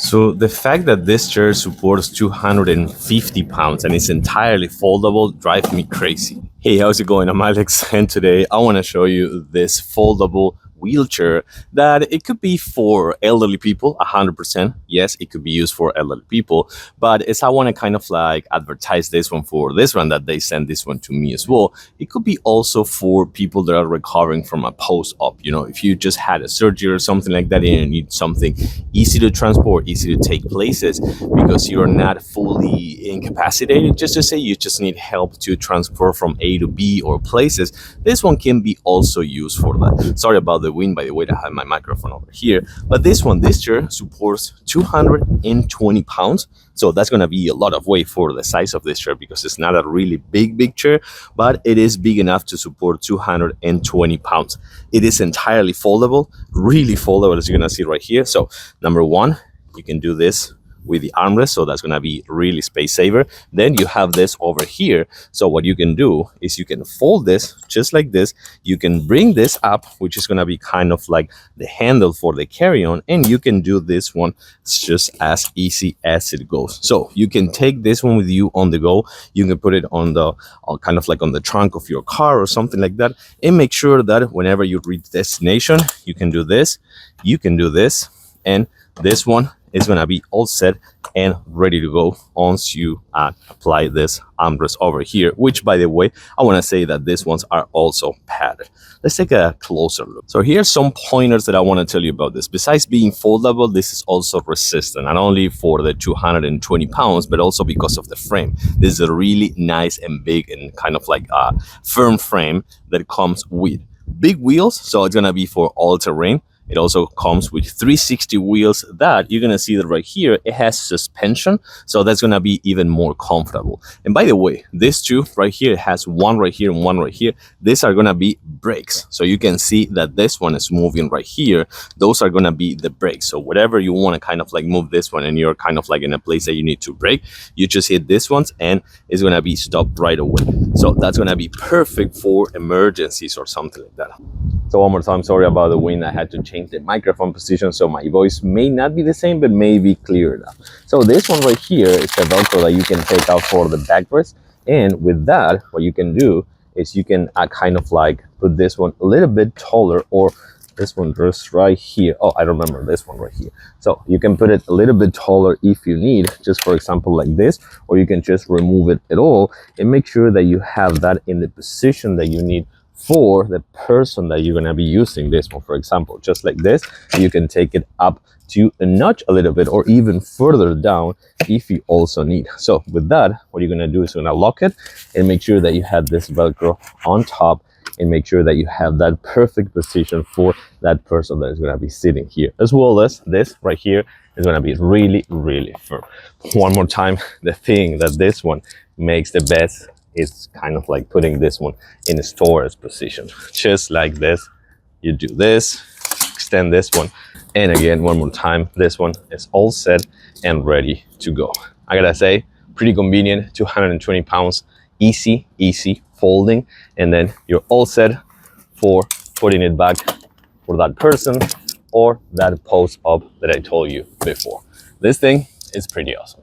So the fact that this chair supports 250 pounds and is entirely foldable drives me crazy. Hey, how's it going? I'm Alex, and today I want to show you this foldable wheelchair that it could be for elderly people 100%. Yes, it could be used for elderly people, but as I want to kind of like advertise this one for this one that they sent this one to me as well, it could be also for people that are recovering from a post-op. You know, if you just had a surgery or something like that and you need something easy to transport, easy to take places because you're not fully incapacitated, just to say you just need help to transfer from A to B or places, this one can be also used for that. Sorry about the wind, by the way, I have my microphone over here, but this chair supports 220 pounds, so that's going to be a lot of weight for the size of this chair because it's not a really big chair, but it is big enough to support 220 pounds. It is entirely foldable, really foldable, as you're going to see right here. So number one, you can do this with the armrest, so that's going to be really space saver. Then you have this over here, so what you can do is you can fold this just like this. You can bring this up, which is going to be kind of like the handle for the carry-on, and you can do this one just as easy as it goes. So you can take this one with you on the go. You can put it on the kind of like on the trunk of your car or something like that, and make sure that whenever you reach destination, you can do this, you can do this, and this one is going to be all set and ready to go once you apply this armrest over here, which, by the way, I want to say that these ones are also padded. Let's take a closer look. So here's some pointers that I want to tell you about this. Besides being foldable, this is also resistant, not only for the 220 pounds, but also because of the frame. This is a really nice and big and kind of like a firm frame that comes with big wheels, so it's going to be for all terrain. It also comes with 360 wheels that you're going to see that right here, it has suspension. So that's going to be even more comfortable. And by the way, this two right here, it has one right here and one right here. These are going to be brakes. So you can see that this one is moving right here. Those are going to be the brakes. So whatever you want to kind of like move this one and you're kind of like in a place that you need to brake, you just hit this ones and it's going to be stopped right away. So that's going to be perfect for emergencies or something like that. So one more time, sorry about the wind. I had to change the microphone position, so my voice may not be the same, but may be clear enough. So this one right here is the Velcro that you can take out for the backrest. And with that, what you can do is you can kind of like put this one a little bit taller, or this one just right here. Oh, I remember this one right here. So you can put it a little bit taller if you need, just for example like this, or you can just remove it at all and make sure that you have that in the position that you need for the person that you're going to be using this one. For example, just like this, you can take it up to a notch a little bit or even further down if you also need. So with that, what you're going to do is you're going to lock it and make sure that you have this Velcro on top and make sure that you have that perfect position for that person that is going to be sitting here, as well as this right here is going to be really firm. One more time, the thing that this one makes the best, it's kind of like putting this one in a storage position, just like this. You do this, extend this one, and again, one more time, this one is all set and ready to go. I gotta say, pretty convenient, 220 pounds, easy folding, and then you're all set for putting it back for that person or that post-op that I told you before. This thing is pretty awesome.